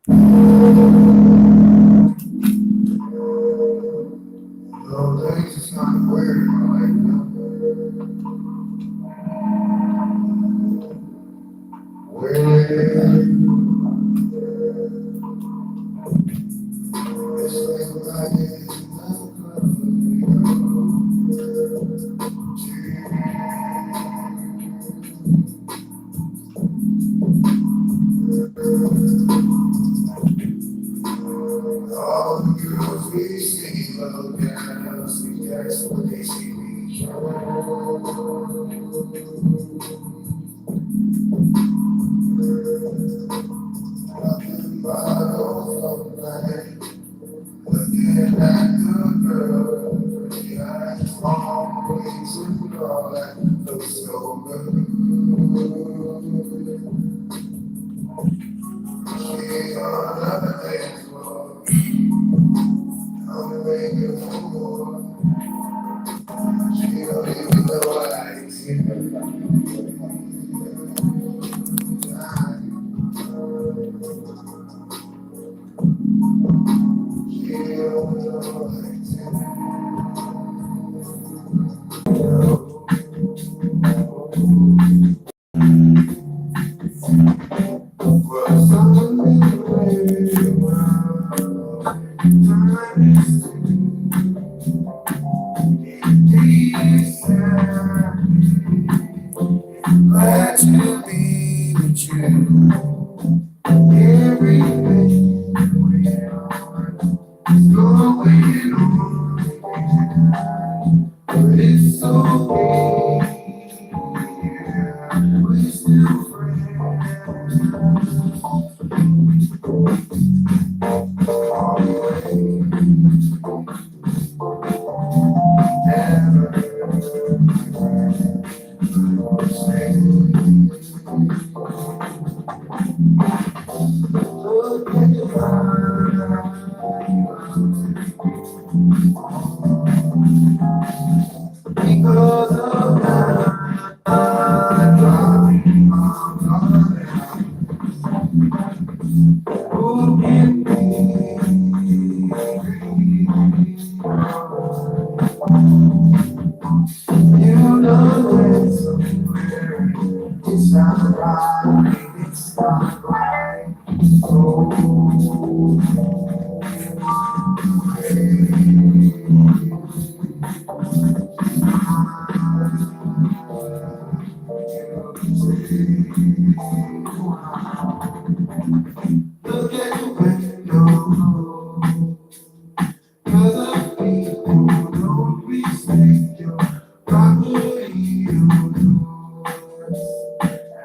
Things is kind of weird in my life, Where it's like all the girls we see look at us, that's what they see me. Nothing but all of night, looking at the girl, pretty eyes, long ways to all that looks so good. She got another thing for, I'm waiting for. She don't even know I exist. She don't know I exist. Well, something in the glad to be with you. Everything is going on, but it's okay. We're still friends. Because of who can you know it's somewhere. It's not right, it's not right. Oh, look at the window. Cause of people don't respect your property, you know.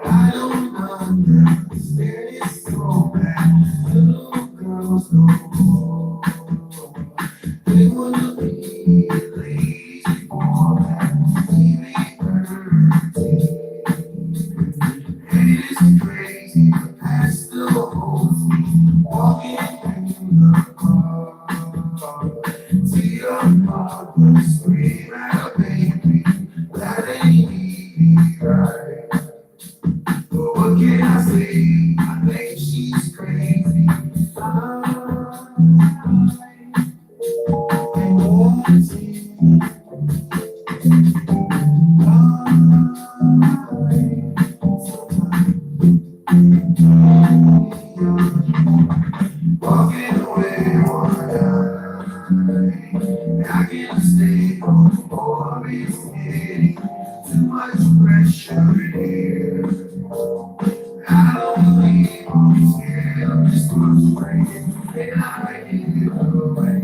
I don't understand it so bad. Little girls no more. They wanna be lazy for that TV dirty. And it's crazy, past the whole thing. Walking through the park. See your mother scream at a baby. That ain't me right. But what can I say? I think she's crazy. I want to see. Walking away one night. I can't stay home for it's getting too much pressure here. I don't believe I'm scared, I'm just afraid. And I give away.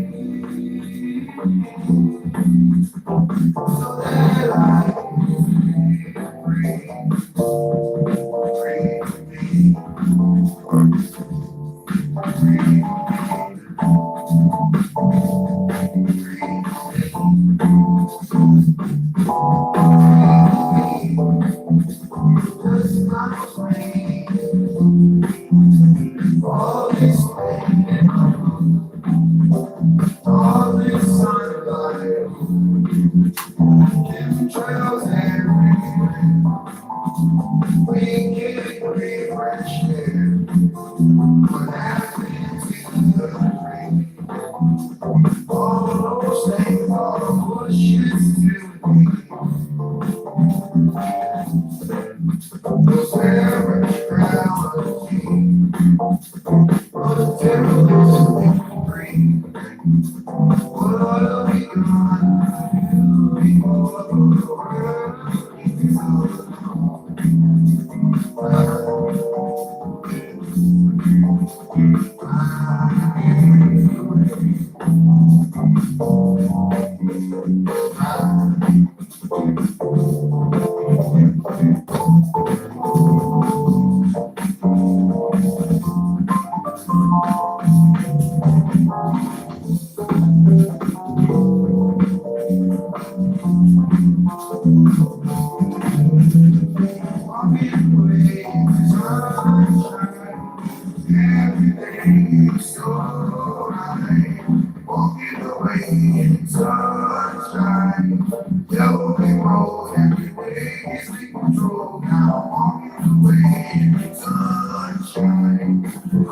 So that I can just not afraid. All this pain, all this sunlight, chemtrails everywhere. We get free fresh air. What happened?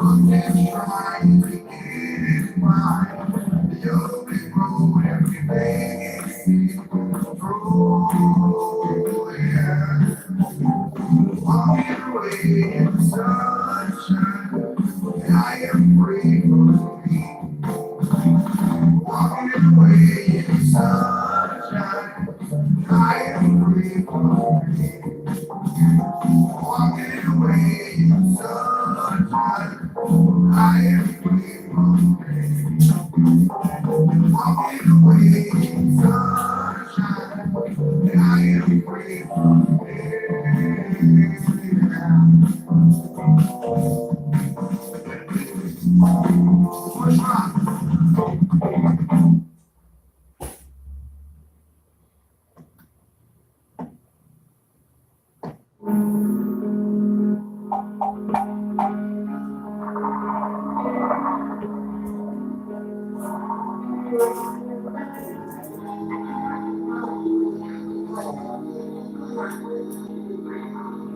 I'm just trying to get it right. The ugly road every day is through, yeah. Walking away in the sunshine, I am free from me. Walking away in the sunshine, I am free from me. Walking away in the sunshine, I am free from me. Walking away in the sunshine, I am free from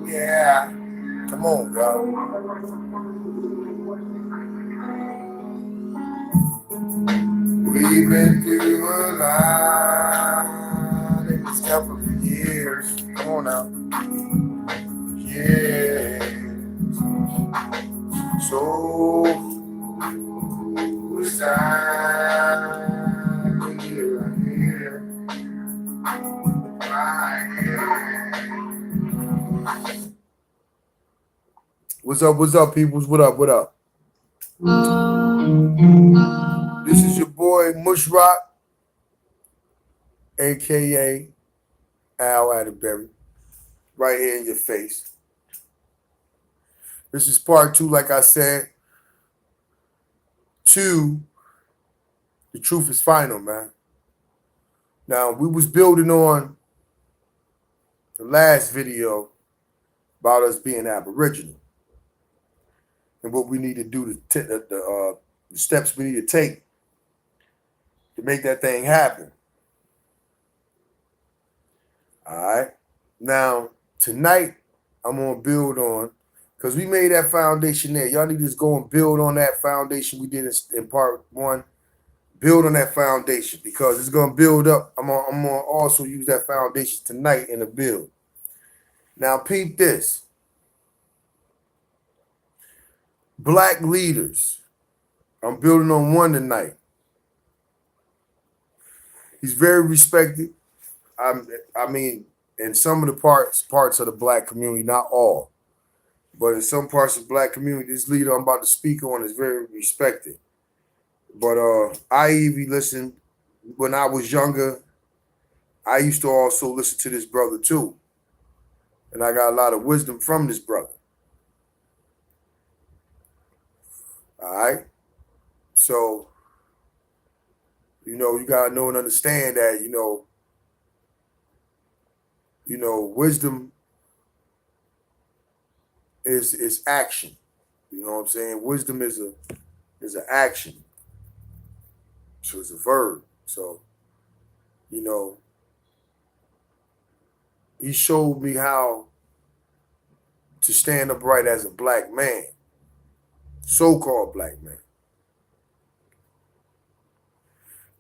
yeah. Come on, y'all. We've been through a lot in this couple of years. Come on now. Yeah. So it's time to get here. Right here. What's up, peoples? What up? This is your boy Mushrock, aka Al Atterbury, right here in your face. This is part 2, like I said. 2, the truth is final, man. Now, we was building on the last video about us being Aboriginal and what we need to do, the steps we need to take to make that thing happen. All right. Now, tonight, I'm going to build on, because we made that foundation there. Y'all need to just go and build on that foundation we did in part 1. Build on that foundation because it's going to build up. I'm going to also use that foundation tonight in the build. Now, peep this. Black leaders. I'm building on one tonight. He's very respected. I mean, in some of the parts of the black community, not all, but in some parts of the black community, this leader I'm about to speak on is very respected. But I even listened when I was younger. I used to also listen to this brother too. And I got a lot of wisdom from this brother. All right. So, you got to know and understand that, wisdom is action. You know what I'm saying? Wisdom is an action. So it's a verb. So, he showed me how to stand upright as a black man, so-called black man.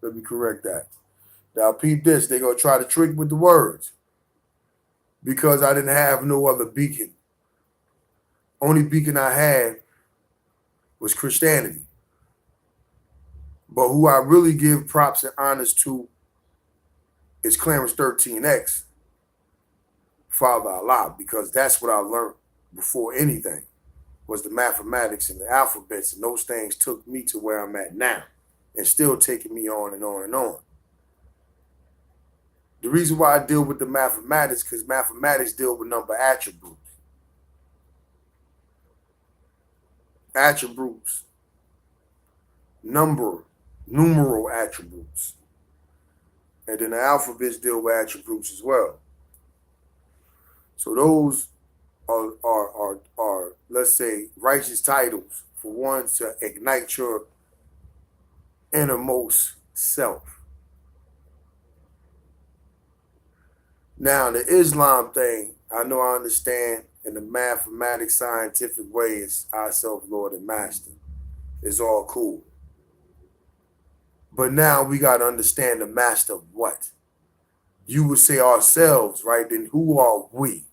Let me correct that. Now, peep this. They're going to try to trick with the words because I didn't have no other beacon. Only beacon I had was Christianity. But who I really give props and honors to is Clarence 13X, Father Allah, because that's what I learned before anything was the mathematics and the alphabets, and those things took me to where I'm at now and still taking me on and on and on. The reason why I deal with the mathematics, because mathematics deal with number attributes. Attributes. Numeral attributes. And then the alphabets deal with attributes as well. So those are let's say, righteous titles for one to ignite your innermost self. Now, the Islam thing, I know I understand in the mathematics, scientific way is ourself, Lord and Master. It's all cool. But now we got to understand the master of what? You would say ourselves, right? Then who are we?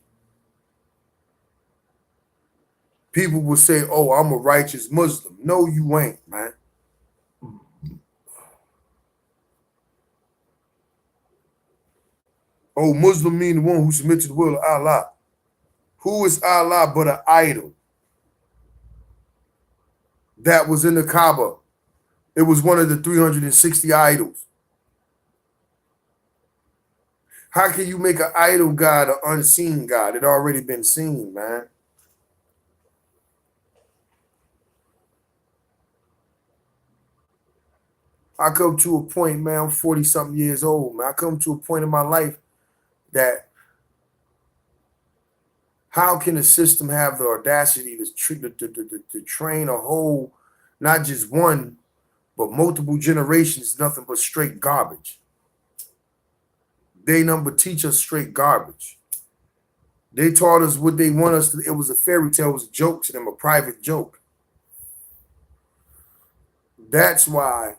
People will say, oh, I'm a righteous Muslim. No, you ain't, man. Oh, Muslim mean the one who submits to the will of Allah. Who is Allah but an idol that was in the Kaaba? It was one of the 360 idols. How can you make an idol God an unseen God? It already been seen, man. I come to a point, man, I'm 40-something years old, man. I come to a point in my life that how can a system have the audacity to train a whole, not just one, but multiple generations, nothing but straight garbage? They number teach us straight garbage. They taught us what they want us to. It was a fairy tale, it was a joke to them, a private joke. That's why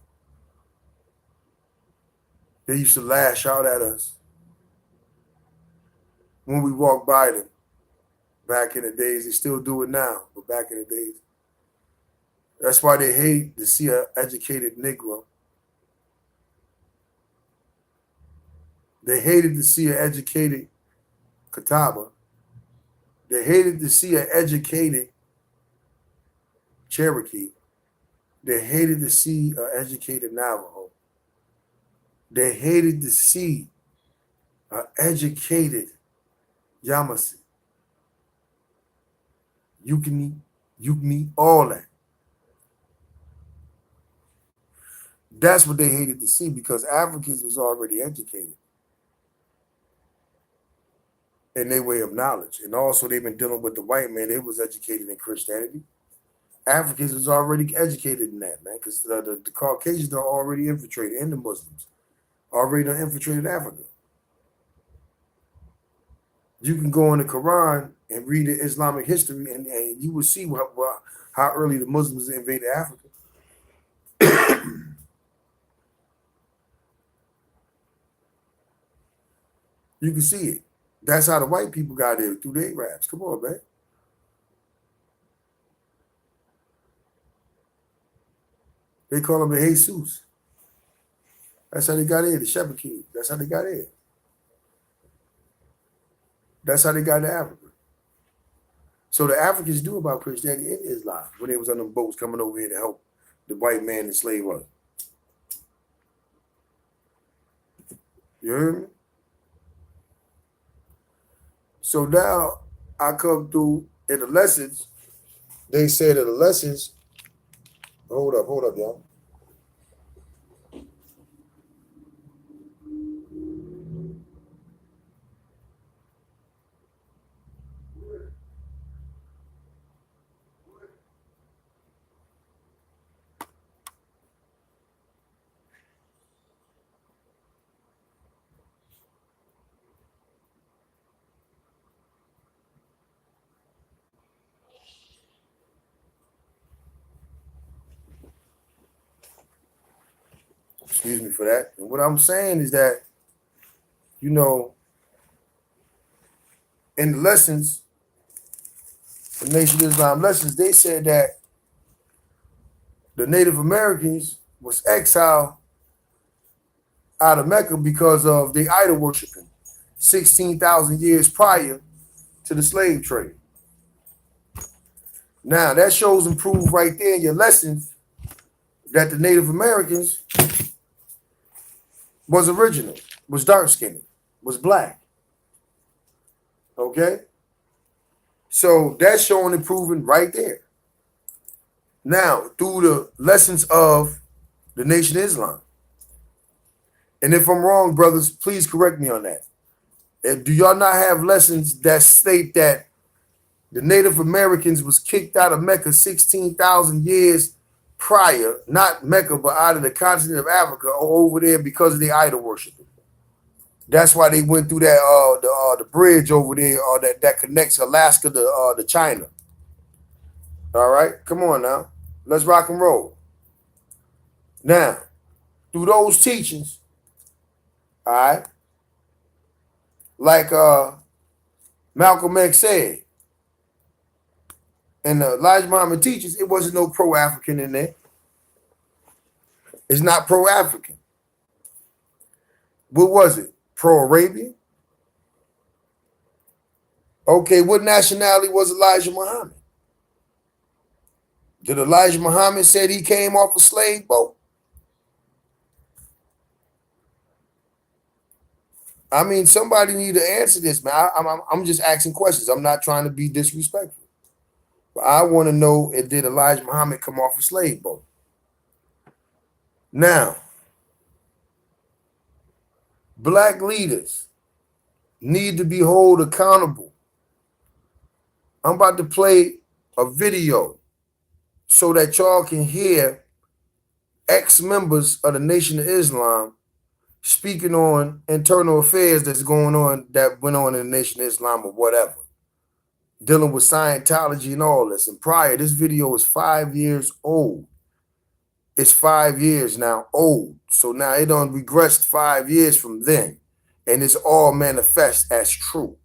they used to lash out at us when we walked by them. Back in the days, they still do it now, but back in the days. That's why they hate to see an educated Negro. They hated to see an educated Catawba. They hated to see an educated Cherokee. They hated to see an educated Navajo. They hated to see an educated Yamasee. You can eat all that. That's what they hated to see because Africans was already educated in their way of knowledge. And also they've been dealing with the white man. They was educated in Christianity. Africans was already educated in that, man, because the Caucasians are already infiltrated, and the Muslims already infiltrated Africa. You can go in the Quran and read the Islamic history, and you will see how early the Muslims invaded Africa. You can see it. That's how the white people got there, through the Arabs. Come on, man. They call him the Jesus. That's how they got in, the Shepherd King. That's how they got in. That's how they got to Africa. So the Africans knew about Christianity and Islam when they was on them boats coming over here to help the white man enslave us. You heard me? So now I come through in the lessons. They said in the lessons, hold up, y'all. Excuse me for that. And what I'm saying is that, you know, in the lessons, the Nation of Islam lessons, they said that the Native Americans was exiled out of Mecca because of the idol worshiping 16,000 years prior to the slave trade. Now, that shows and proves right there in your lessons that the Native Americans was original, was dark-skinned, was black. Okay? So that's showing and proving right there. Now, through the lessons of the Nation of Islam. And if I'm wrong, brothers, please correct me on that. Do y'all not have lessons that state that the Native Americans was kicked out of Mecca 16,000 years prior, not Mecca, but out of the continent of Africa or over there because of the idol worshiping? That's why they went through that the bridge over there that connects Alaska to China. All right, come on now, let's rock and roll. Now, through those teachings, all right, like Malcolm X said, and Elijah Muhammad teaches, it wasn't no pro-African in there. It's not pro-African. What was it? Pro-Arabian? Okay, what nationality was Elijah Muhammad? Did Elijah Muhammad said he came off a slave boat? I mean, somebody need to answer this, man. I'm just asking questions. I'm not trying to be disrespectful. But I want to know, did Elijah Muhammad come off a slave boat? Now, black leaders need to be held accountable. I'm about to play a video so that y'all can hear ex-members of the Nation of Islam speaking on internal affairs that went on in the Nation of Islam or whatever, dealing with Scientology and all this. And prior, this video is 5 years old. It's 5 years now old. So now it done regressed 5 years from then. And it's all manifest as true.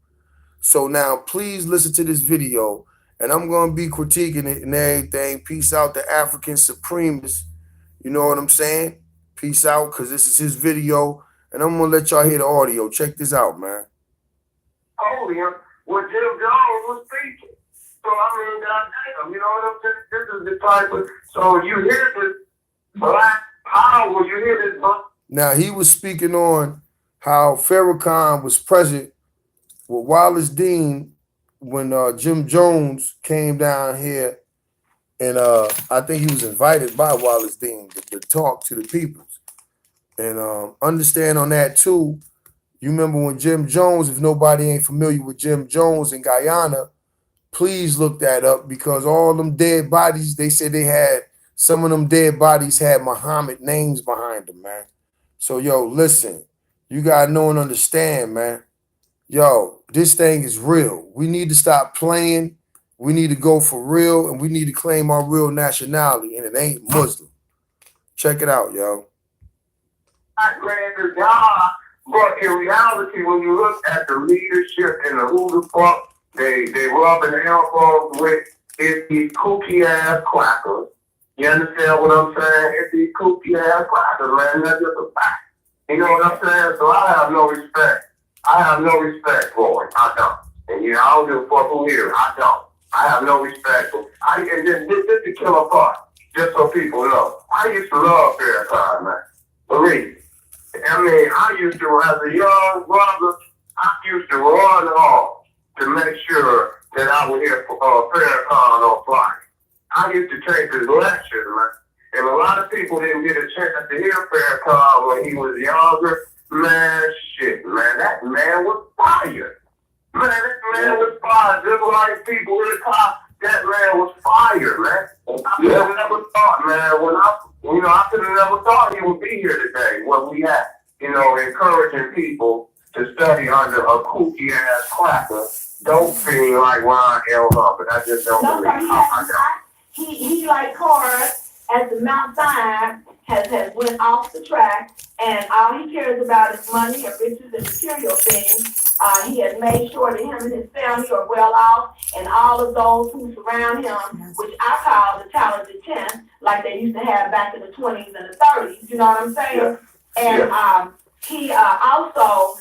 So now please listen to this video. And I'm going to be critiquing it and everything. Peace out to African supremacists. You know what I'm saying? Peace out, because this is his video. And I'm going to let y'all hear the audio. Check this out, man. Oh, yeah. When Jim Jones was speaking. So, I mean, goddamn, you know what I'm saying? This is the type of, so you hear this black power, you hear this. Now, he was speaking on how Farrakhan was present with Wallace Dean when Jim Jones came down here. And I think he was invited by Wallace Dean to talk to the peoples. And understand on that, too, you remember when Jim Jones, if nobody ain't familiar with Jim Jones in Guyana, please look that up, because all them dead bodies, they said they had, some of them dead bodies had Muhammad names behind them, man. So, yo, listen, you got to know and understand, man. Yo, this thing is real. We need to stop playing. We need to go for real, and we need to claim our real nationality, and it ain't Muslim. Check it out, yo. But in reality, when you look at the leadership and who the fuck they rubbing elbows with, it's these kooky ass quackers. You understand what I'm saying? It's these kooky ass quackers, man. That's just a fact. You know what I'm saying? So I have no respect. I have no respect for it. I don't. And you know, I don't give a fuck who here. I don't. I have no respect for it. And this to kill a part, just so people know. I used to love Farrakhan, man. Believe me. I mean, I used to, as a young brother, I used to run hard to make sure that I would hear Farrakhan on Friday. I used to take his lectures, man. And a lot of people didn't get a chance to hear Farrakhan when he was younger. Man, shit, man, that man was fire. Man, that man was fire. Just like people in the top, that man was fire, man. I could have never thought, man, I could have never thought he would be here today. What we had, encouraging people to study under a kooky ass cracker. Don't feel like Ron L. Hubbard. I just don't believe he like Cora at the Mount Zion has went off the track, and all he cares about is money and riches and material things. He has made sure that him and his family are well off, and all of those who surround him, which I call the talented 10, like they used to have back in the 20s and the 30s, you know what I'm saying? Yeah. And he also,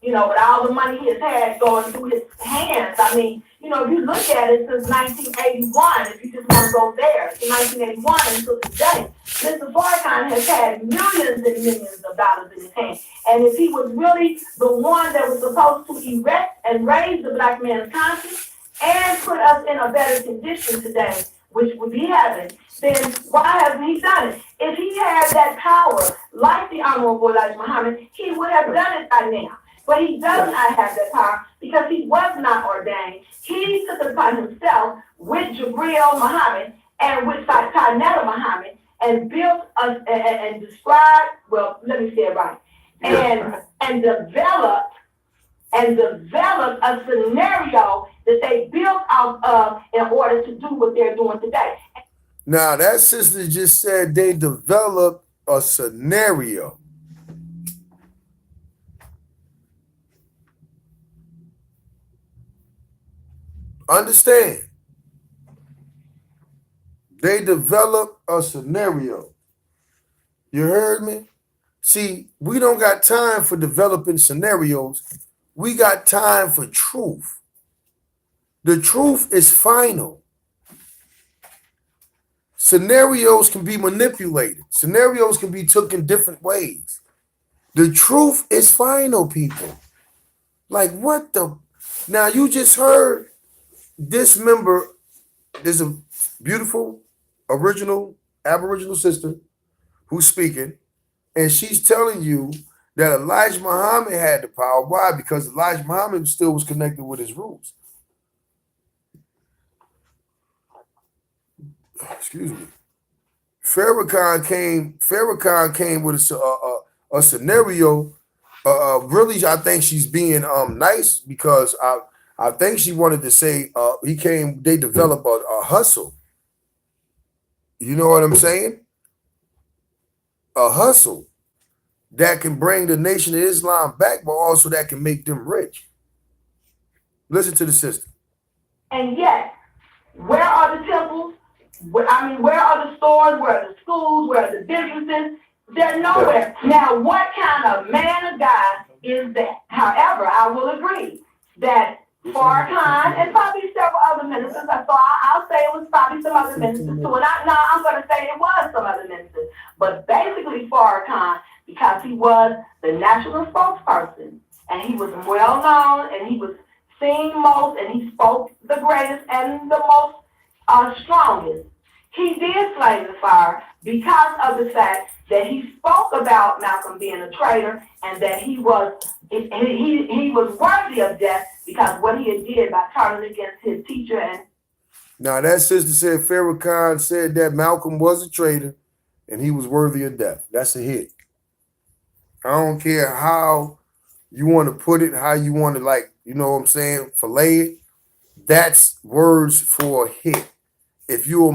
with all the money he has had going through his hands, I mean, if you look at it since 1981, if you just want to go there, to 1981 until today, Mr. Farrakhan has had millions and millions of dollars in his hand. And if he was really the one that was supposed to erect and raise the black man's conscience and put us in a better condition today, which would be heaven, then why hasn't he done it? If he had that power, like the Honorable Elijah Muhammad, he would have done it by now. But he does not have that power because he was not ordained. He took it upon himself with Jibril Muhammad and with Tainetta Muhammad and built us and described, well, let me say it right. and developed a scenario that they built out of in order to do what they're doing today. Now, that sister just said they developed a scenario. Understand? They developed a scenario. You heard me? See, we don't got time for developing scenarios. We got time for truth. The truth is final. Scenarios can be manipulated. Scenarios can be taken different ways. The truth is final, people. Like, what the? Now, you just heard this member. There's a beautiful, original, Aboriginal sister who's speaking, and she's telling you that Elijah Muhammad had the power. Why? Because Elijah Muhammad still was connected with his roots. Excuse me. Farrakhan came with a scenario. Really, I think she's being nice because I think she wanted to say they developed a hustle. You know what I'm saying? A hustle that can bring the Nation of Islam back, but also that can make them rich. Listen to the sister. And yet, where are the temples? Where are the stores? Where are the schools? Where are the businesses? They're nowhere. Now, what kind of man of God is that? However, I will agree that Farrakhan and probably several other ministers, I'll say it was probably some other ministers too. And I'm going to say it was some other ministers. But basically Farrakhan, because he was the national spokesperson, and he was well known, and he was seen most, and he spoke the greatest and the most strongest. He did slay the fire because of the fact that he spoke about Malcolm being a traitor, and that he was worthy of death because what he had did by turning against his teacher. And now that sister said Farrakhan said that Malcolm was a traitor and he was worthy of death. That's a hit. I don't care how you want to put it, how you want to, like, you know what I'm saying, fillet it. That's words for a hit. If you're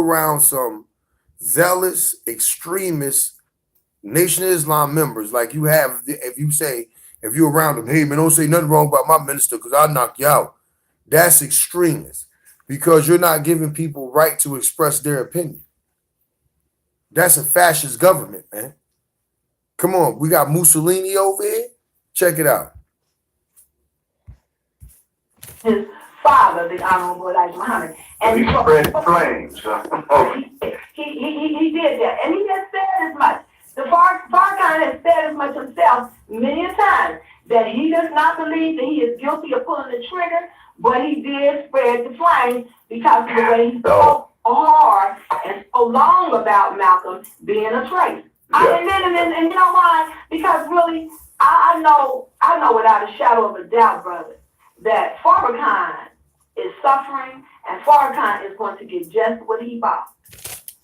around some zealous, extremist Nation of Islam members, like you have, if you're around them, hey man, don't say nothing wrong about my minister because I'll knock you out. That's extremist because you're not giving people right to express their opinion. That's a fascist government, man. Come on, we got Mussolini over here. Check it out. His father, the Honorable Elijah Muhammad. And he spread flames. He did that. And he has said as much. The Farrakhan has said as much himself many a time that he does not believe that he is guilty of pulling the trigger, but he did spread the flames because of the way he spoke hard and so long about Malcolm being a traitor. And you know why? Because really, I know without a shadow of a doubt, brother, that Farrakhan is suffering, and Farrakhan is going to get just what he bought.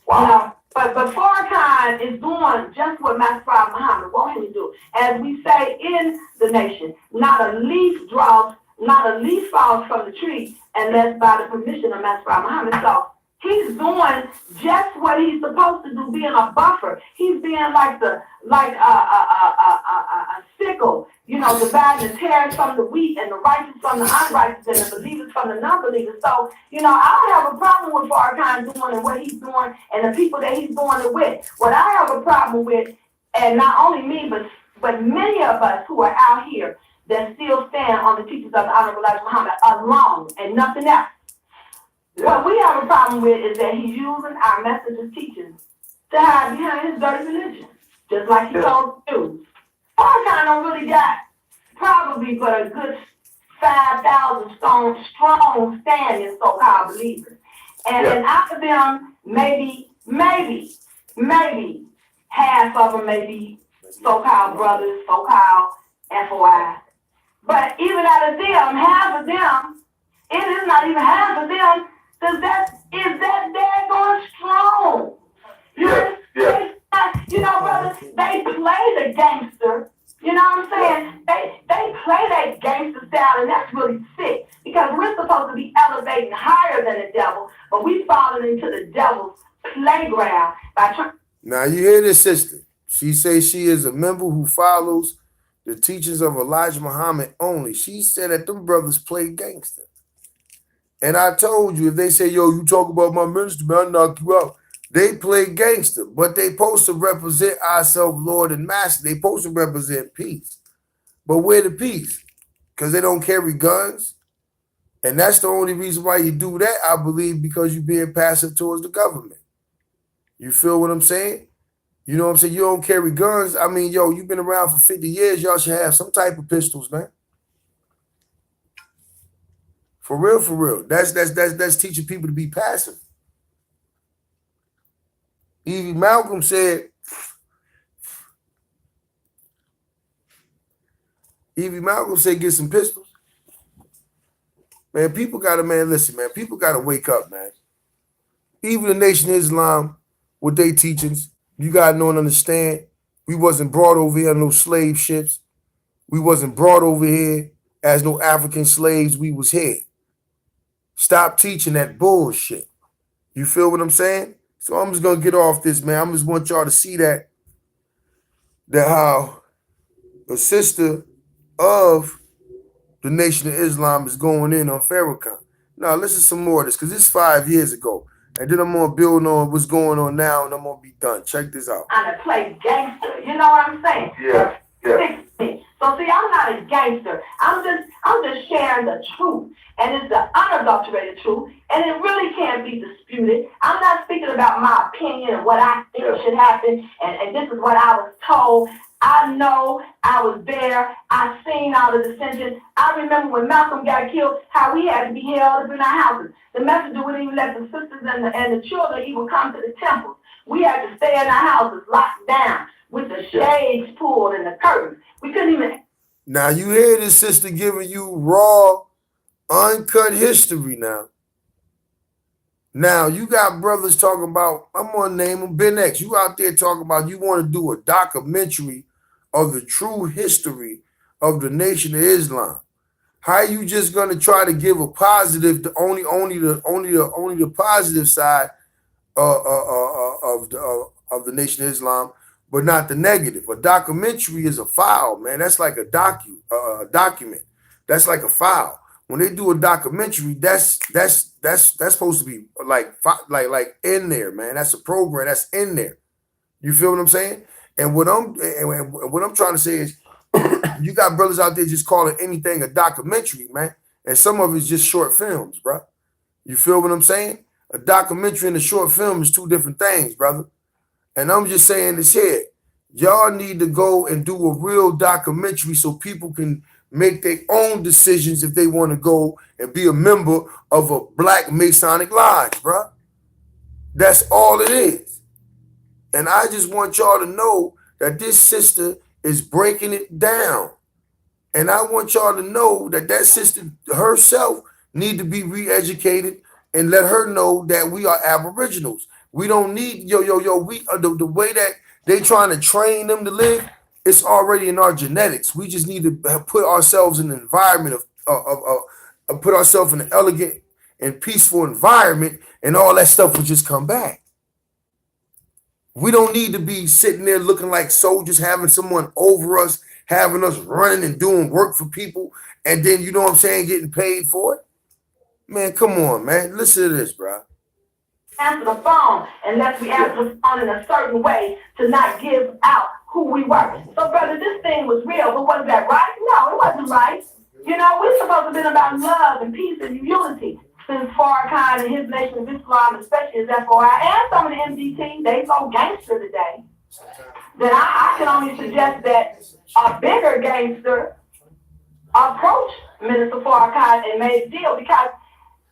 Wow. You know, but Farrakhan is doing just what Master Prophet Muhammad wanted him to do. As we say in the nation, not a leaf falls from the tree unless by the permission of Master Prophet Muhammad. So he's doing just what he's supposed to do, being a buffer. He's being like a sickle, you know, dividing the tares from the wheat and the righteous from the unrighteous and the believers from the non-believers. So, you know, I don't have a problem with Farrakhan doing and what he's doing and the people that he's doing it with. What I have a problem with, and not only me, but many of us who are out here that still stand on the teachings of the Honorable Elijah Muhammad alone and nothing else. What we have a problem with is that he's using our messages teachings to hide behind his dirty religion, just like he told the Jews. Farrakhan don't really got probably but a good 5,000 strong standing so-called believers. And out of them, maybe half of them may be so-called brothers, so-called FOI. But even out of them, half of them, it is not even half of them, because that daggone strong. You know, brother, they play the gangster than the devil, but we fallen into the devil's playground by trying. Now you hear this sister. She says she is a member who follows the teachings of Elijah Muhammad only. She said that them brothers play gangster. And I told you, if they say, yo, you talk about my minister, man, I'll knock you out. They play gangster, but they supposed to represent ourselves, Lord and Master. They supposed to represent peace. But where the peace? Because they don't carry guns. And that's the only reason why you do that, I believe, because you're being passive towards the government. You feel what I'm saying? You know what I'm saying? You don't carry guns. I mean, yo, you've been around for 50 years. Y'all should have some type of pistols, man. For real, for real. That's teaching people to be passive. Evie Malcolm said, get some pistols. Man, people gotta, man, listen, man, people gotta wake up, man. Even the Nation of Islam, with their teachings, you gotta know and understand, we wasn't brought over here on no slave ships. We wasn't brought over here as no African slaves. We was here. Stop teaching that bullshit. You feel what I'm saying? So I'm just gonna get off this, man. I just want y'all to see that how a sister of the Nation of Islam is going in on Farrakhan. Now listen some more of this, because this is 5 years ago. And then I'm gonna build on what's going on now, and I'm gonna be done. Check this out. Trying to play gangster, you know what I'm saying? Yeah. So see, I'm not a gangster. I'm just sharing the truth, and it's the unadulterated truth, and it really can't be disputed. I'm not speaking about my opinion and what I think should happen, and this is what I was told. I know, I was there, I seen all the dissensions. I remember when Malcolm got killed, how we had to be held up in our houses. The messenger wouldn't even let the sisters and the children even come to the temples. We had to stay in our houses, locked down, with the shades pulled and the curtains. We couldn't even. Now you hear this sister giving you raw, uncut history now. Now you got brothers talking about, I'm gonna name them Ben X. You out there talking about you want to do a documentary of the true history of the Nation of Islam. How are you just gonna try to give a positive, only the positive side of the Nation of Islam, but not the negative? A documentary is a file, man. That's like a document. That's like a file. When they do a documentary, that's supposed to be like in there, man. That's a program that's in there. You feel what I'm saying? And what I'm trying to say is, you got brothers out there just calling anything a documentary, man. And some of it's just short films, bro. You feel what I'm saying? A documentary and a short film is two different things, brother. And I'm just saying this here. Y'all need to go and do a real documentary so people can make their own decisions if they want to go and be a member of a Black Masonic Lodge, bro. That's all it is. And I just want y'all to know that this sister is breaking it down. And I want y'all to know that sister herself need to be re-educated and let her know that we are aboriginals. We don't need, the way that they trying to train them to live, it's already in our genetics. We just need to put ourselves in an environment of put ourselves in an elegant and peaceful environment, and all that stuff will just come back. We don't need to be sitting there looking like soldiers, having someone over us, having us running and doing work for people, and then, you know what I'm saying, getting paid for it. Man, come on, man. Listen to this, bro. Answer the phone unless we answer the phone in a certain way to not give out who we were. So, brother, this thing was real, but was that right? No, it wasn't right. You know, we're supposed to have been about love and peace and unity since Farrakhan and his Nation of Islam, especially his FOI, and some of the MDT, they so gangster today that I can only suggest that a bigger gangster approached Minister Farrakhan and made a deal, because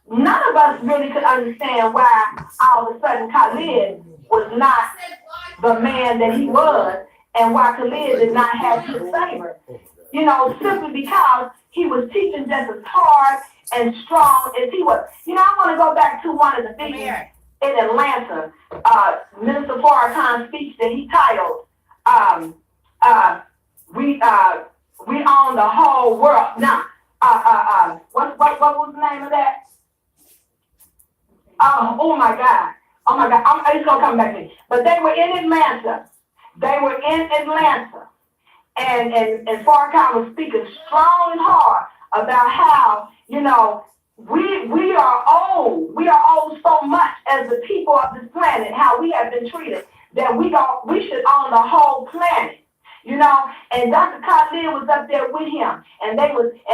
none of us really could understand why all of a sudden Khalid was not the man that he was, and why Khalid did not have his favor. You know, simply because he was teaching just as hard and strong as he was. You know, I want to go back to one of the figures in Atlanta, Minister Farrakhan's speech that he titled, we own the whole world. Now, what was the name of that? Oh my God. Oh my God. It's gonna come back to me. But they were in Atlanta. And Farrakhan was speaking strong and hard about how, we are owed. We are owed so much as the people of this planet, how we have been treated, that we should own the whole planet. And Dr. Khalil was up there with him, and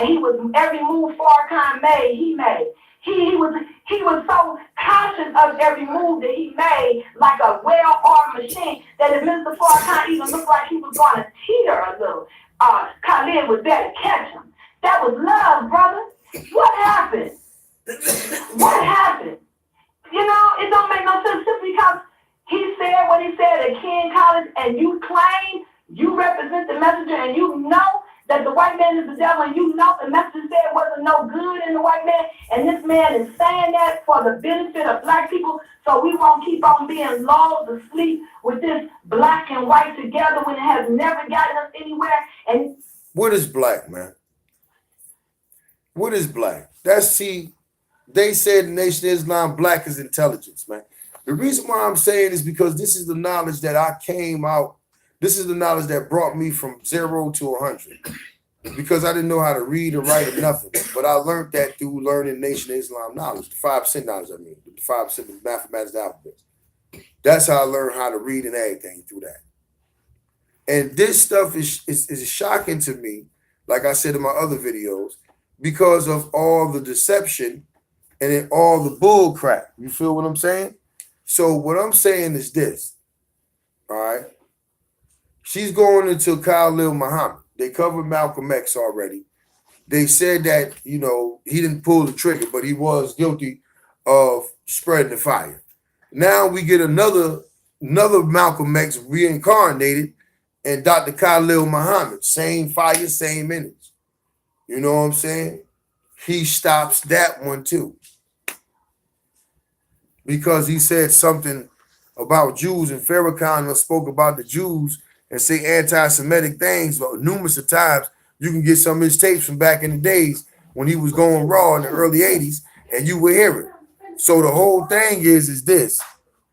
he was every move Farrakhan made, he made. He was so conscious of every move that he made, like a well-oiled machine, that if Mr. Farrakhan even looked like he was going to teeter a little, Khalid was there to catch him. That was love, brother. What happened? What happened? It don't make no sense simply because he said what he said at King College, and you claim you represent the messenger, and you know that the white man is the devil, and you know the messenger said wasn't no good in the white man, and this man is saying that for the benefit of black people, so we won't keep on being lulled to sleep with this black and white together when it has never gotten us anywhere. And what is black, man? What is black? They said the Nation of Islam, black is intelligence, man. The reason why I'm saying is because this is the knowledge that I came out. This is the knowledge that brought me from 0 to 100, because I didn't know how to read or write or nothing. But I learned that through learning Nation of Islam knowledge, the 5% knowledge, the 5% of mathematics, the alphabet. That's how I learned how to read and everything through that. And this stuff is shocking to me, like I said in my other videos, because of all the deception and then all the bull crap. You feel what I'm saying? So what I'm saying is this, all right? She's going into Khalil Muhammad. They covered Malcolm X already. They said that, he didn't pull the trigger, but he was guilty of spreading the fire. Now we get another Malcolm X reincarnated, and Dr. Khalil Muhammad, same fire, same image. You know what I'm saying? He stops that one too, because he said something about Jews, and Farrakhan spoke about the Jews and say anti-Semitic things, but numerous of times. You can get some of his tapes from back in the days when he was going raw in the early 80s, and you will hear it. So the whole thing is this: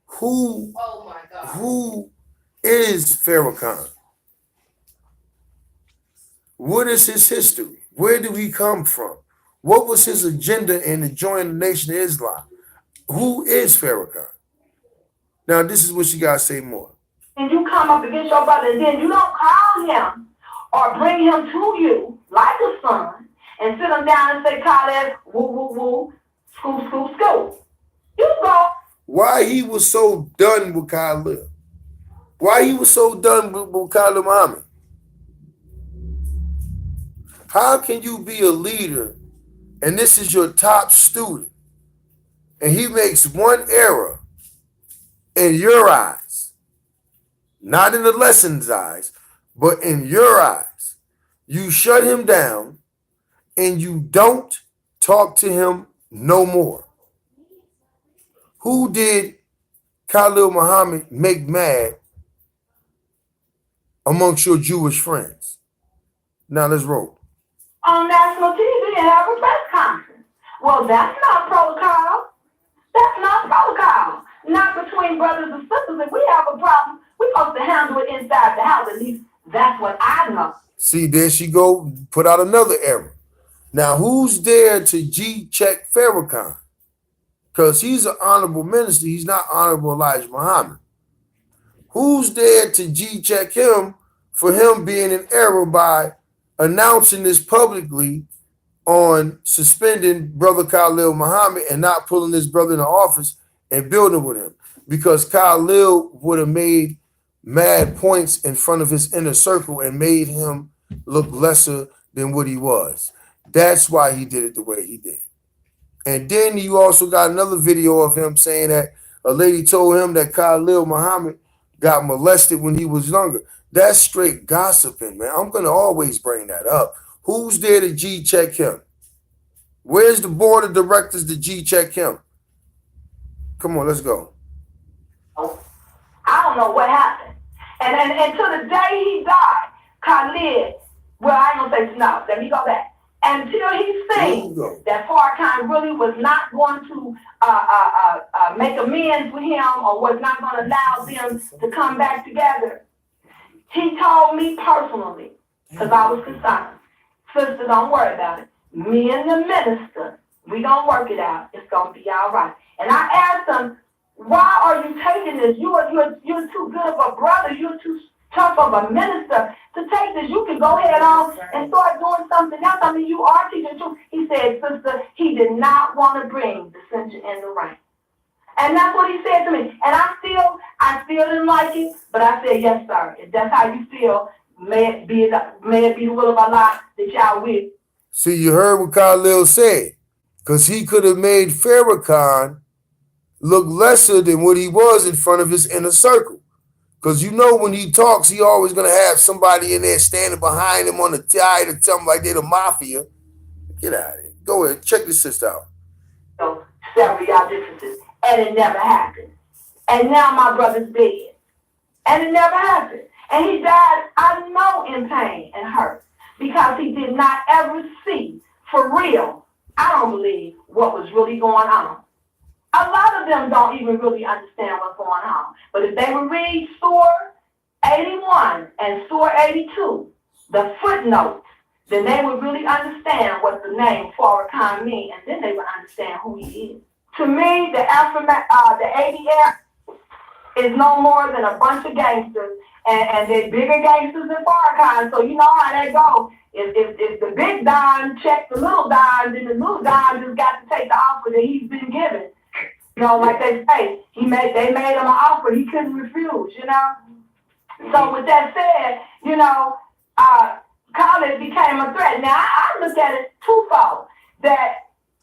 who is Farrakhan? What is his history? Where did he come from? What was his agenda in joining the Nation of Islam? Who is Farrakhan? Now, this is what you got to say more. And you come up against your brother, and then you don't call him or bring him to you like a son and sit him down and say, Khaled, woo, woo, woo, school, school, school. You go. Why he was so done with Khalid? Why he was so done with Khalid Muhammad? How can you be a leader and this is your top student and he makes one error in your eyes, not in the lesson's eyes, but in your eyes? You shut him down and you don't talk to him no more. Who did Khalil Muhammad make mad amongst your Jewish friends? Now let's roll. On national TV and have a press conference. Well, that's not protocol. That's not protocol. Not between brothers and sisters. If we have a problem, we're supposed to handle it inside the house. At least that's what I know. See, there she go, put out another error. Now, who's there to G-check Farrakhan? Because he's an honorable minister. He's not Honorable Elijah Muhammad. Who's there to G-check him for him being in error by announcing this publicly on suspending Brother Khalil Muhammad and not pulling this brother into office and building with him? Because Khalil would have made mad points in front of his inner circle and made him look lesser than what he was. That's why he did it the way he did. And then you also got another video of him saying that a lady told him that Khalil Muhammad got molested when he was younger. That's straight gossiping, man. I'm going to always bring that up. Who's there to G-check him? Where's the board of directors to G-check him? Come on, let's go. I don't know what happened. And to the day he died, Khalid, well, I ain't going to say no. Let me go back. until he There you seen go. that Farrakhan really was not going to make amends with him or was not going to allow them to come back together. He told me personally, because I was concerned, sister, don't worry about it. Me and the minister, we gonna work it out. It's gonna be all right. And I asked him, why are you taking this? You're too good of a brother. You're too tough of a minister to take this. You can go ahead on and start doing something else. I mean, you are teaching truth. He said, sister, he did not want to bring dissension in the rank. And that's what he said to me. And I still didn't like it, but I said, yes, sir. If that's how you feel, may it be the will of Allah that y'all will. See, you heard what Khalil said. Because he could have made Farrakhan look lesser than what he was in front of his inner circle. Because you know when he talks, he always going to have somebody in there standing behind him on the tie to tell him like they're the mafia. Get out of here. Go ahead. Check this sister out. So, several y'all differences. And it never happened. And now my brother's dead. And it never happened. And he died, I know, in pain and hurt. Because he did not ever see, for real, I don't believe, what was really going on. A lot of them don't even really understand what's going on. But if they would read Surah 81 and Surah 82, the footnotes, then they would really understand what the name Farrakhan means, and then they would understand who he is. To me, the ADF is no more than a bunch of gangsters, and they're bigger gangsters than Farrakhan, so you know how they go. If the big Don checked the little Don, then the little Don just got to take the offer that he's been given. You know, like they say, they made him an offer he couldn't refuse, you know? So with that said, you know, Khalid became a threat. Now, I look at it twofold, that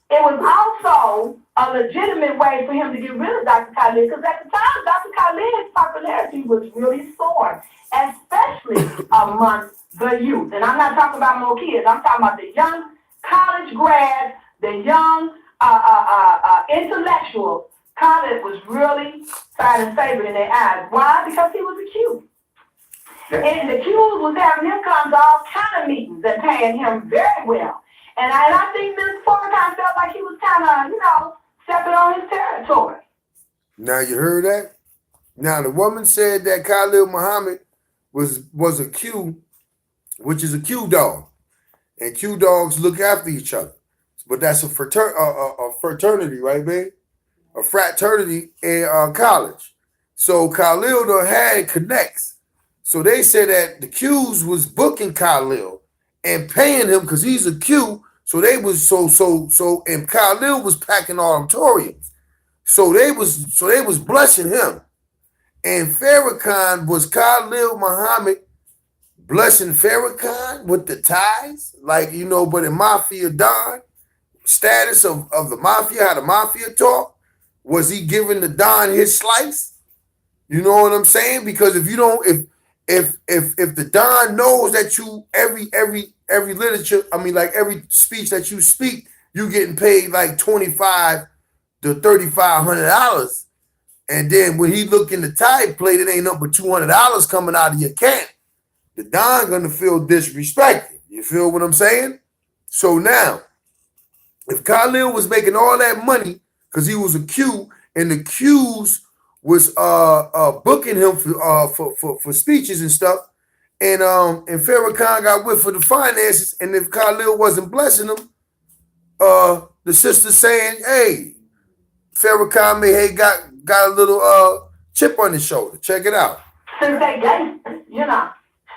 it was also a legitimate way for him to get rid of Dr. Khalid, because at the time, Dr. Khalid's popularity was really soaring, especially amongst the youth. And I'm not talking about more kids. I'm talking about the young college grads, the young intellectuals. Khalid was really finding favor in their eyes. Why? Because he was a Q. And the Qs was having him come to all kind of meetings and paying him very well. And I think Mr. Farrakhan felt like he was kind of, you know, stepping on his territory. Now you heard that? Now the woman said that Khalil Muhammad was a Q, which is a Q dog. And Q dogs look after each other. But that's a fraternity, right, babe? A fraternity in college. So Khalil done had connects. So they said that the Qs was booking Khalil and paying him because he's a Q. So they was and Khalil was packing auditoriums. So they was blessing him. And Farrakhan was Khalil Muhammad blessing Farrakhan with the ties, like, you know, but in Mafia Don status of the Mafia, how the Mafia talk, was he giving the Don his slice? You know what I'm saying? Because if you don't, if the Don knows that you every literature, I mean, like every speech that you speak, you getting paid like $2,500 to $3,500, and then when he look in the tide plate, it ain't nothing but $200 coming out of your account. The Don gonna feel disrespected. You feel what I'm saying? So now, if Khalil was making all that money because he was a Q, and the Qs was booking him for speeches and stuff, and Farrakhan got whiff for the finances, and if Khalil wasn't blessing him, the sister saying, hey, Farrakhan may got a little chip on his shoulder. Check it out. Since they gangsters, you know.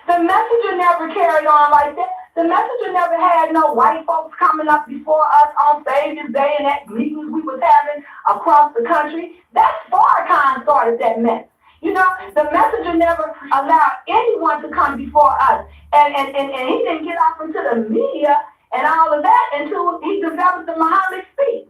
The messenger never carried on like that. The messenger never had no white folks coming up before us on stages day and at meetings we was having across the country. That's Farrakhan started that mess. You know, the messenger never allowed anyone to come before us. And he didn't get off into the media and all of that until he developed the Muhammad speech.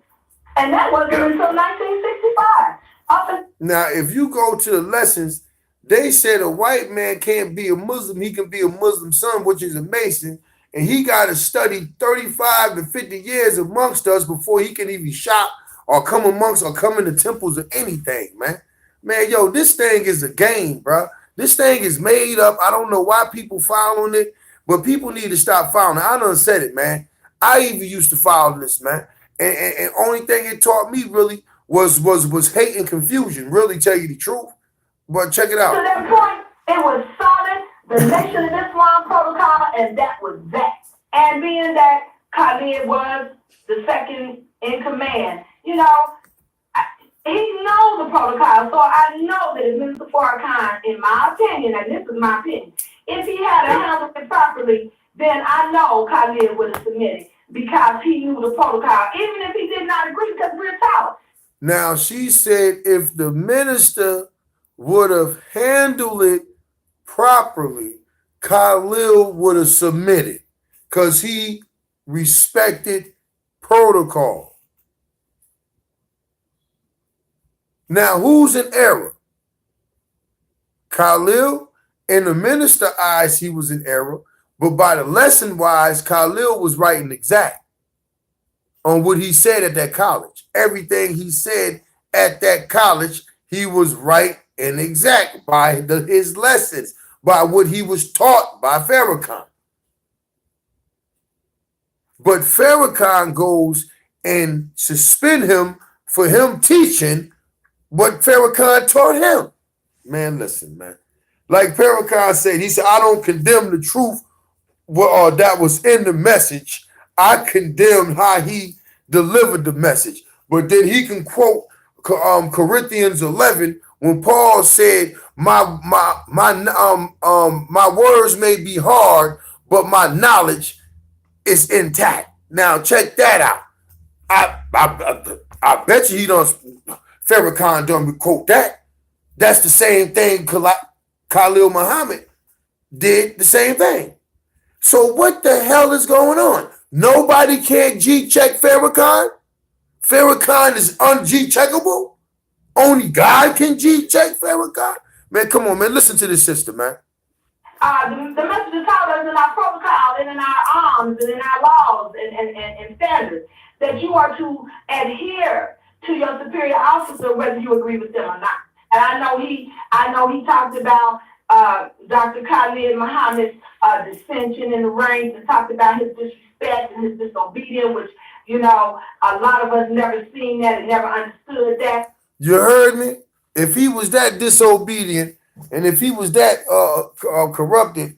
And that wasn't until 1965. Now, if you go to the lessons, they said a white man can't be a Muslim. He can be a Muslim son, which is a Mason. And he got to study 35 to 50 years amongst us before he can even shop or come amongst or come into temples or anything, man. Man, yo, this thing is a game, bro. This thing is made up. I don't know why people following it, but people need to stop following it. I done said it, man. I even used to follow this, man. And only thing it taught me really was hate and confusion. Really, tell you the truth. But check it To out. that point, it was solid, the Nation of Islam protocol, and that was that. And being that Khalid was the second in command, you know, he knows the protocol. So I know that if Mr. Farrakhan, in my opinion, and this is my opinion, if he had handled it properly, then I know Khalid would have submitted because he knew the protocol, even if he did not agree, because we're taught. Now, she said if the minister would have handled it properly, Khalil would have submitted because he respected protocol. Now, who's in error? Khalil? In the minister eyes, he was in error, but by the lesson wise, Khalil was right and exact on what he said at that college. Everything he said at that college, he was right and exact by his lessons, by what he was taught by Farrakhan. But Farrakhan goes and suspend him for him teaching what Farrakhan taught him. Man, listen, man. Like Farrakhan said, he said, I don't condemn the truth that was in the message. I condemn how he delivered the message. But then he can quote Corinthians 11 when Paul said, my words may be hard, but my knowledge is intact. Now check that out. I bet you Farrakhan don't quote that. That's the same thing Khalil Muhammad did the same thing. So what the hell is going on? Nobody can G-check Farrakhan? Farrakhan is un-G-checkable? Only God can G-check Farrakhan? Man, come on, man. Listen to this sister, man. The message taught us in our protocol and in our arms and in our laws and standards that you are to adhere to your superior officer whether you agree with them or not. And I know he talked about Dr. Khalid Muhammad's dissension in the ranks and talked about his disrespect and his disobedience, which, you know, a lot of us never seen that and never understood that. You heard me? If he was that disobedient and if he was that corrupted,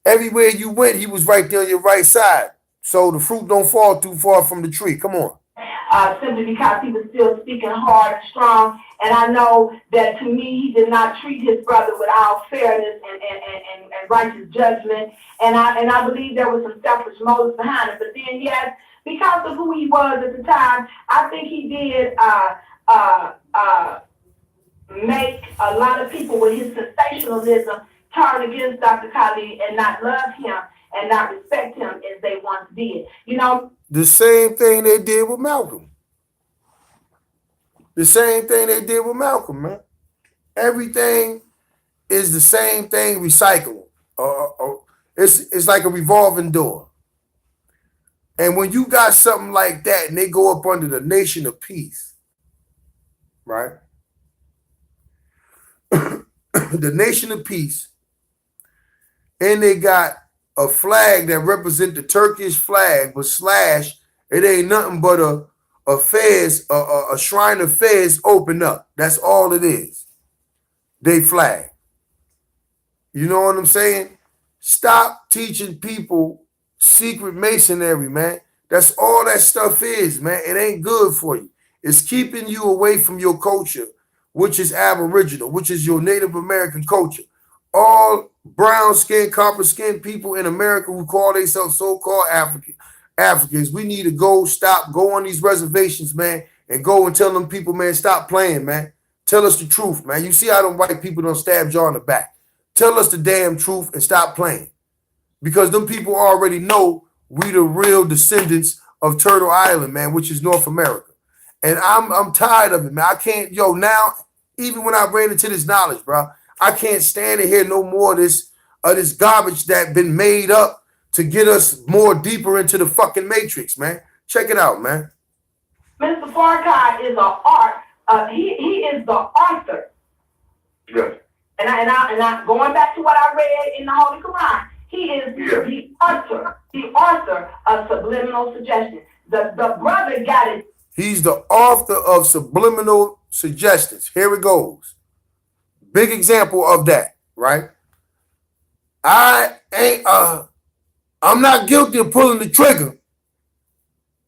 everywhere you went, he was right there on your right side. So the fruit don't fall too far from the tree. Come on. Simply because he was still speaking hard and strong. And I know that to me, he did not treat his brother with all fairness and righteous judgment. And I believe there was some selfish motives behind it. But then, yes, because of who he was at the time, I think he did make a lot of people with his sensationalism turn against Dr. Khalid and not love him and not respect him as they once did. You know, the same thing they did with Malcolm. The same thing they did with Malcolm, man. Everything is the same thing recycled. It's like a revolving door. And when you got something like that and they go up under the Nation of Peace, right? The Nation of Peace, and they got a flag that represents the Turkish flag, but slash, it ain't nothing but a Fez, a shrine of Fez open up. That's all it is. They flag. You know what I'm saying? Stop teaching people secret masonry, man. That's all that stuff is, man. It ain't good for you. It's keeping you away from your culture, which is Aboriginal, which is your Native American culture. All brown skin, copper skin people in America who call themselves so-called Africans, we need to go on these reservations, man, and go and tell them people, man, stop playing, man. Tell us the truth, man. You see how them white people don't stab y'all in the back. Tell us the damn truth and stop playing. Because them people already know we the real descendants of Turtle Island, man, which is North America. And I'm tired of it, man. I can't, now, even when I ran into this knowledge, bro, I can't stand to hear no more of this garbage that been made up to get us more deeper into the fucking matrix, man. Check it out, man. Mr. Farrakhan is he is the author. Good. And I going back to what I read in the Holy Quran, He is the author of subliminal suggestions. The brother got it. He's the author of subliminal suggestions. Here it goes. Big example of that, right? I'm not guilty of pulling the trigger,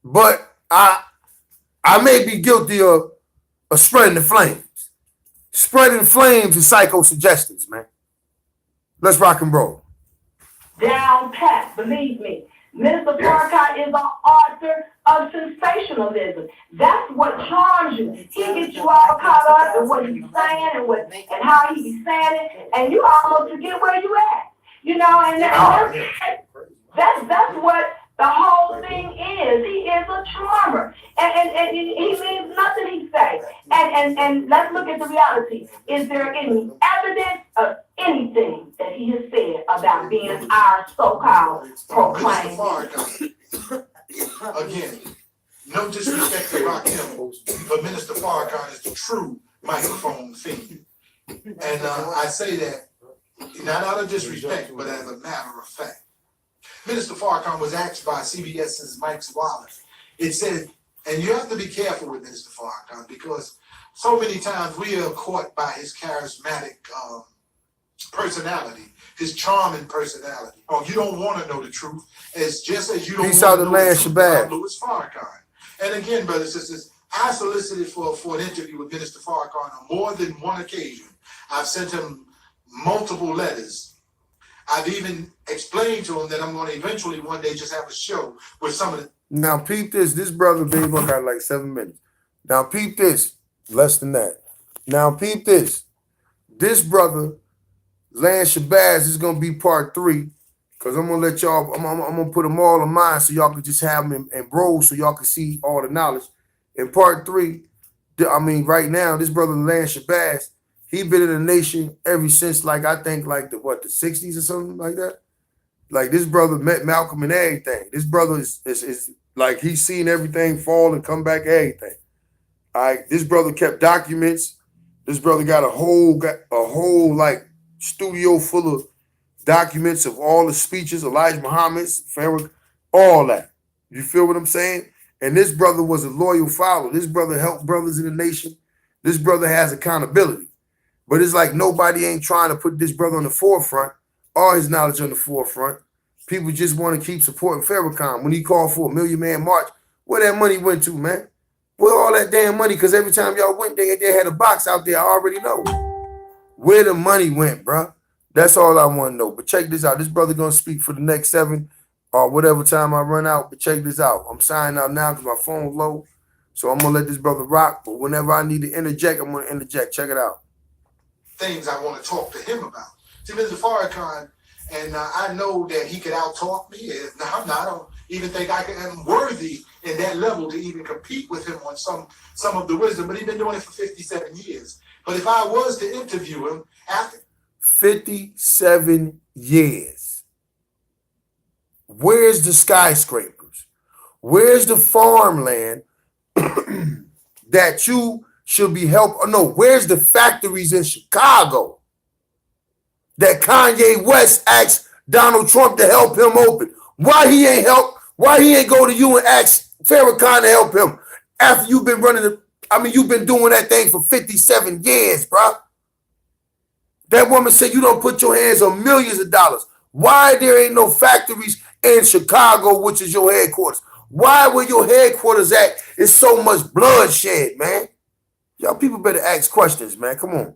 but I may be guilty of spreading the flames. Spreading flames is psychosuggestions, man. Let's rock and roll. Down pat, believe me. Minister Farrakhan is the author of sensationalism. That's what charms you. He gets you all caught up in what he's saying and how he be saying it, and you almost forget where you at. You know, and that's what the whole thing is. He is a charmer, and he means nothing he say. And let's look at the reality. Is there any evidence of anything that he has said about being our so-called proclaimed? Again, no disrespect to Rakim, but Minister Farrakhan is the true microphone fiend. And I say that not out of disrespect, but as a matter of fact. Minister Farrakhan was asked by CBS's Mike Wallace. It said, and you have to be careful with Minister Farrakhan because so many times we are caught by his charismatic personality, his charming personality. Oh, you don't want to know the truth. It's just as you don't want to know the truth about Louis Farrakhan. And again, brothers and sisters, I solicited for an interview with Minister Farrakhan on more than one occasion. I've sent him multiple letters. I've even explained to him that I'm going to eventually one day just have a show with some of the. Now, peep this. This brother, Big One, got like 7 minutes. Now, peep this. Less than that. Now, peep this. This brother, Lance Shabazz, is going to be part 3. Because I'm going to let y'all, I'm going to put them all in mine so y'all can just have them and bro so y'all can see all the knowledge. In part 3, I mean, right now, this brother, Lance Shabazz, he been in the nation ever since, like, I think, like, the 60s or something like that? Like, this brother met Malcolm and everything. This brother is like, he's seen everything fall and come back, everything. All right, this brother kept documents. This brother got a whole, like, studio full of documents of all the speeches, Elijah Muhammad's, Farrakhan, all that. You feel what I'm saying? And this brother was a loyal follower. This brother helped brothers in the nation. This brother has accountability. But it's like nobody ain't trying to put this brother on the forefront, all his knowledge on the forefront. People just want to keep supporting Farrakhan. When he called for a 1 Million Man March, where that money went to, man? Where all that damn money? Because every time y'all went there, they had a box out there. I already know where the money went, bro. That's all I want to know. But check this out. This brother going to speak for the next 7 or whatever time I run out. But check this out. I'm signing out now because my phone's low. So I'm going to let this brother rock. But whenever I need to interject, I'm going to interject. Check it out. Things I want to talk to him about. See, Mr. Farrakhan, and I know that he could out-talk me. I don't even think I'm worthy in that level to even compete with him on some of the wisdom, but he's been doing it for 57 years. But if I was to interview him after 57 years, where's the skyscrapers? Where's the farmland that you should be helped? No, where's the factories in Chicago that Kanye West asked Donald Trump to help him open? Why he ain't go to you and ask Farrakhan to help him after you've been you've been doing that thing for 57 years, bro. That woman said you don't put your hands on millions of dollars. Why there ain't no factories in Chicago, which is your headquarters? Why where your headquarters at is so much bloodshed, man? Y'all people better ask questions, man. Come on.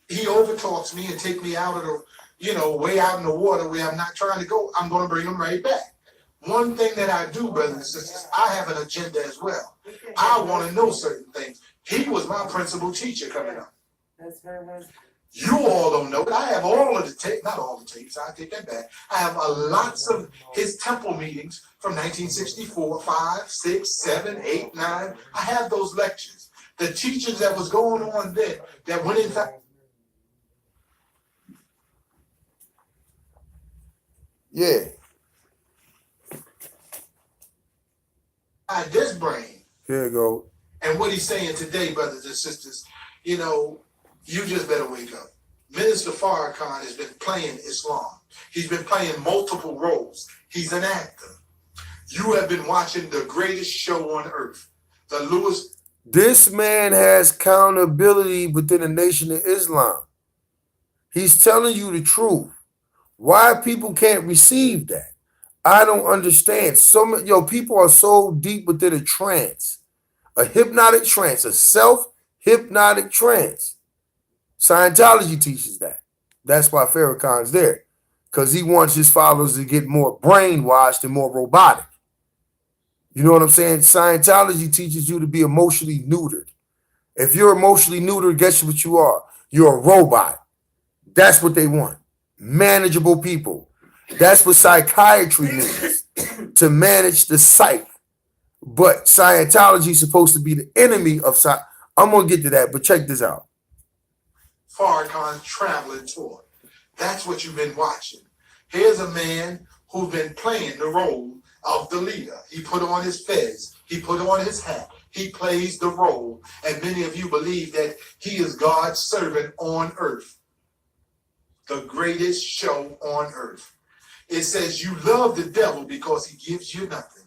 He overtalks me and take me out of the, way out in the water where I'm not trying to go. I'm going to bring him right back. One thing that I do, brothers and sisters, I have an agenda as well. I want to know certain things. He was my principal teacher coming up. That's very nice. You all don't know, but I have all of the tapes, not all the tapes, I take that back. I have lots of his temple meetings from 1964, 5, 6, 7, 8, 9. I have those lectures. The teachings that was going on then, that went in fact. Yeah. This brain. Here you go. And what he's saying today, brothers and sisters, you just better wake up. Minister Farrakhan has been playing Islam. He's been playing multiple roles. He's an actor. You have been watching the greatest show on earth, the Louis. This man has accountability within the Nation of Islam. He's telling you the truth. Why people can't receive that? I don't understand. People are so deep within a trance, a hypnotic trance, a self-hypnotic trance. Scientology teaches that. That's why Farrakhan's there, because he wants his followers to get more brainwashed and more robotic. You know what I'm saying? Scientology teaches you to be emotionally neutered. If you're emotionally neutered, guess what you are? You're a robot. That's what they want. Manageable people. That's what psychiatry means, to manage the psyche. But Scientology is supposed to be the enemy of psych. I'm going to get to that, but check this out. Farrakhan's traveling tour. That's what you've been watching. Here's a man who's been playing the role of the leader. He put on his fez. He put on his hat. He plays the role. And many of you believe that he is God's servant on earth. The greatest show on earth. It says you love the devil because he gives you nothing.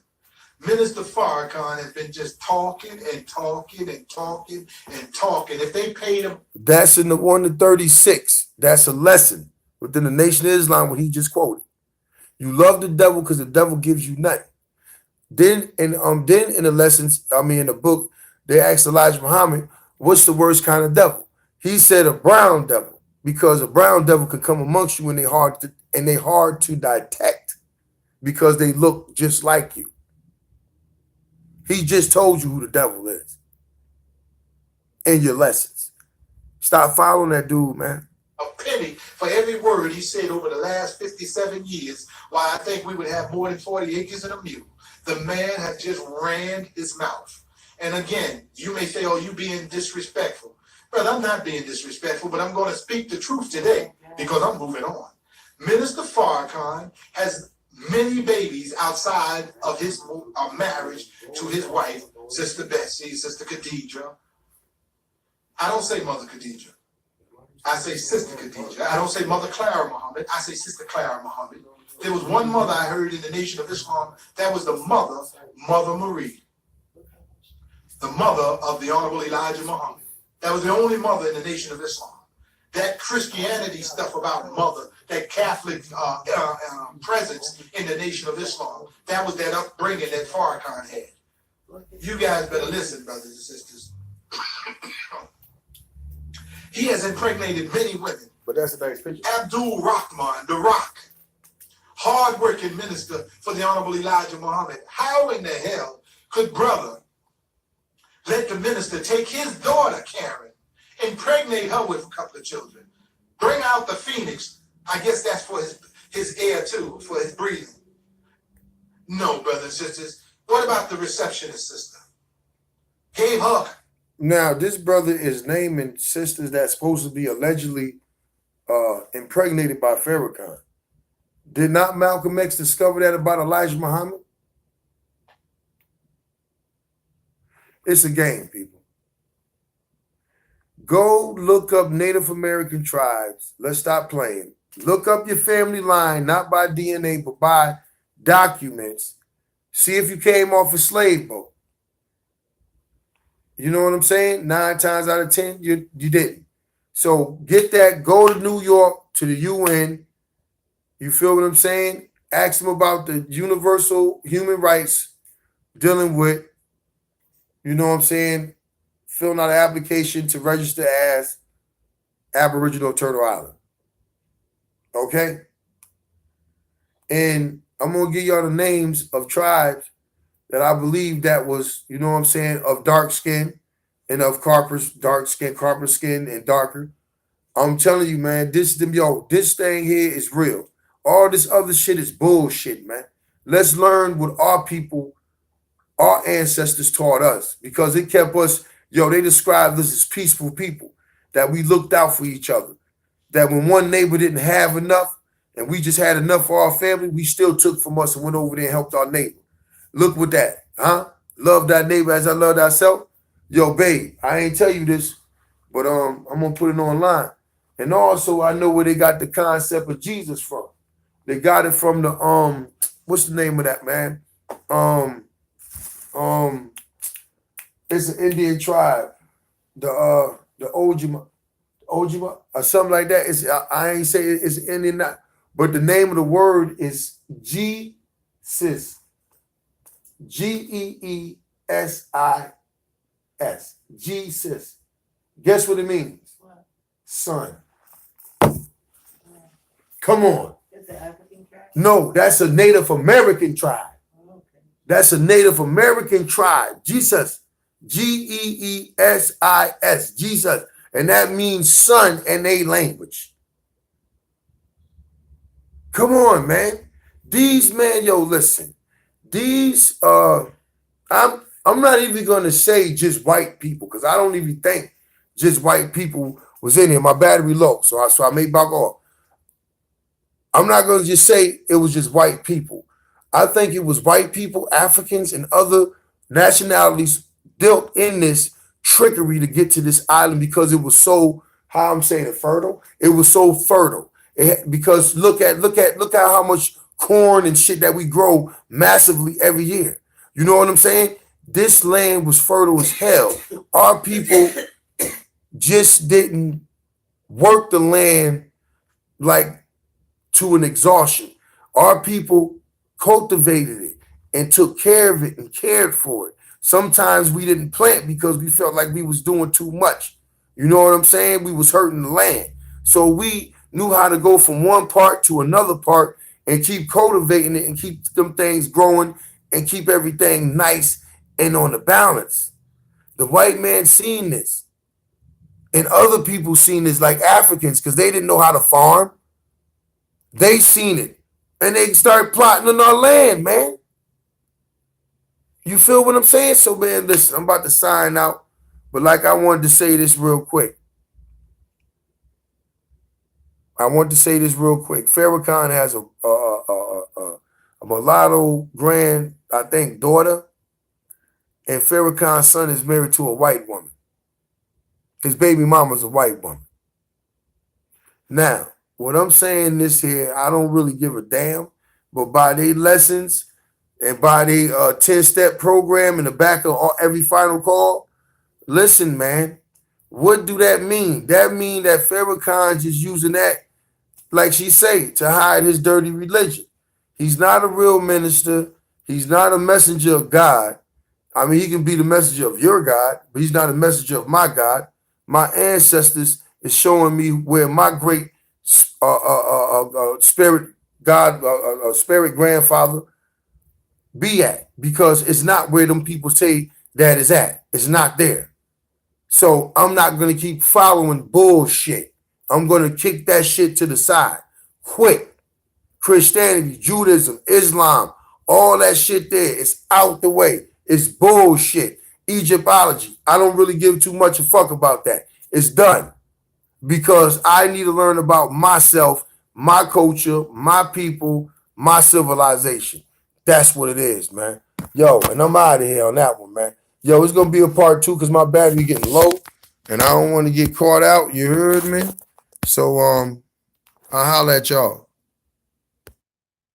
Minister Farrakhan has been just talking and talking and talking and talking. If they paid him. That's in the 1 to 36. That's a lesson within the Nation of Islam, what he just quoted. You love the devil because the devil gives you nothing. Then in the lessons, in the book, they asked Elijah Muhammad, what's the worst kind of devil? He said a brown devil, because a brown devil could come amongst you and they're hard to detect because they look just like you. He just told you who the devil is in your lessons. Stop following that dude, man. A penny for every word he said over the last 57 years, why I think we would have more than 40 acres and a mule. The man has just ran his mouth. And again, you may say, oh, you being disrespectful. Brother, I'm not being disrespectful, but I'm going to speak the truth today because I'm moving on. Minister Farrakhan has many babies outside of his marriage to his wife, Sister Betsy, Sister Khadija. I don't say Mother Khadija. I say Sister Khadija. I don't say Mother Clara Muhammad. I say Sister Clara Muhammad. There was one mother I heard in the Nation of Islam. That was the mother, Mother Marie. The mother of the Honorable Elijah Muhammad. That was the only mother in the Nation of Islam. That Christianity stuff about mother, that Catholic presence in the Nation of Islam, that was that upbringing that Farrakhan had. You guys better listen, brothers and sisters. He has impregnated many women. But that's a nice picture. Abdul Rahman, the Rock, hard-working minister for the Honorable Elijah Muhammad. How in the hell could brother let the minister take his daughter, Karen, impregnate her with a couple of children, bring out the phoenix? I guess that's for his air too, for his breathing. No, brothers and sisters. What about the receptionist sister? Gave her. Now, this brother is naming sisters that's supposed to be allegedly impregnated by Farrakhan. Did not Malcolm X discover that about Elijah Muhammad? It's a game, people. Go look up Native American tribes. Let's stop playing. Look up your family line, not by DNA, but by documents. See if you came off a slave boat. You know what I'm saying? 9 times out of 10, you didn't. So get that. Go to New York, to the UN. You feel what I'm saying? Ask them about the universal human rights dealing with, you know what I'm saying, filling out an application to register as Aboriginal Turtle Island. Okay? And I'm going to give y'all the names of tribes that I believe that was, you know what I'm saying, of dark skin and of dark skin and darker. I'm telling you, man, this thing here is real. All this other shit is bullshit, man. Let's learn what our people, our ancestors taught us, because it kept us, they described us as peaceful people, that we looked out for each other, that when one neighbor didn't have enough and we just had enough for our family, we still took from us and went over there and helped our neighbor. Look with that, huh? Love thy neighbor as I love thyself. Yo, babe, I ain't tell you this, but I'm gonna put it online. And also I know where they got the concept of Jesus from. They got it from the what's the name of that, man? It's an Indian tribe, the Ojima or something like that. It's I ain't say it's Indian, but the name of the word is Jesus. Geesis. Jesus. Guess what it means? What? Son. Come on. Is it African tribe? No, that's a Native American tribe. Oh, okay. That's a Native American tribe. Jesus. Geesis. Jesus. And that means son in a language. Come on, man. These men, yo, listen. These I'm not even gonna say just white people, because I don't even think just white people was in here. My battery low, so I may back off. I'm not gonna just say it was just white people. I think it was white people, Africans, and other nationalities dealt in this trickery to get to this island because it was so, how I'm saying it, fertile. It was so fertile. Because look at how much corn and shit that we grow massively every year. You know what I'm saying? This land was fertile as hell. Our people just didn't work the land like to an exhaustion. Our people cultivated it and took care of it and cared for it. Sometimes we didn't plant because we felt like we was doing too much. You know what I'm saying? We was hurting the land. So we knew how to go from one part to another part and keep cultivating it and keep them things growing and keep everything nice and on the balance. The white man seen this. And other people seen this, like Africans, because they didn't know how to farm. They seen it. And they start plotting on our land, man. You feel what I'm saying? So, man, listen, I'm about to sign out. But like I wanted to say this real quick. Farrakhan has a mulatto grand, I think, daughter. And Farrakhan's son is married to a white woman. His baby mama's a white woman. Now, what I'm saying this here, I don't really give a damn. But by their lessons and by their 10-step program in the back of every final call, listen, man, what do that mean? That mean that Farrakhan's just using that, like she say, to hide his dirty religion. He's not a real minister. He's not a messenger of God. I mean, he can be the messenger of your God, but he's not a messenger of my God. My ancestors is showing me where my great spirit God, spirit grandfather be at, because it's not where them people say that is at. It's not there. So I'm not going to keep following bullshit. I'm going to kick that shit to the side. Quick. Christianity, Judaism, Islam, all that shit there is out the way. It's bullshit. Egyptology, I don't really give too much a fuck about that. It's done. Because I need to learn about myself, my culture, my people, my civilization. That's what it is, man. Yo, and I'm out of here on that one, man. Yo, it's going to be a part 2 because my battery getting low and I don't want to get caught out. You heard me? So, I'll holler at y'all.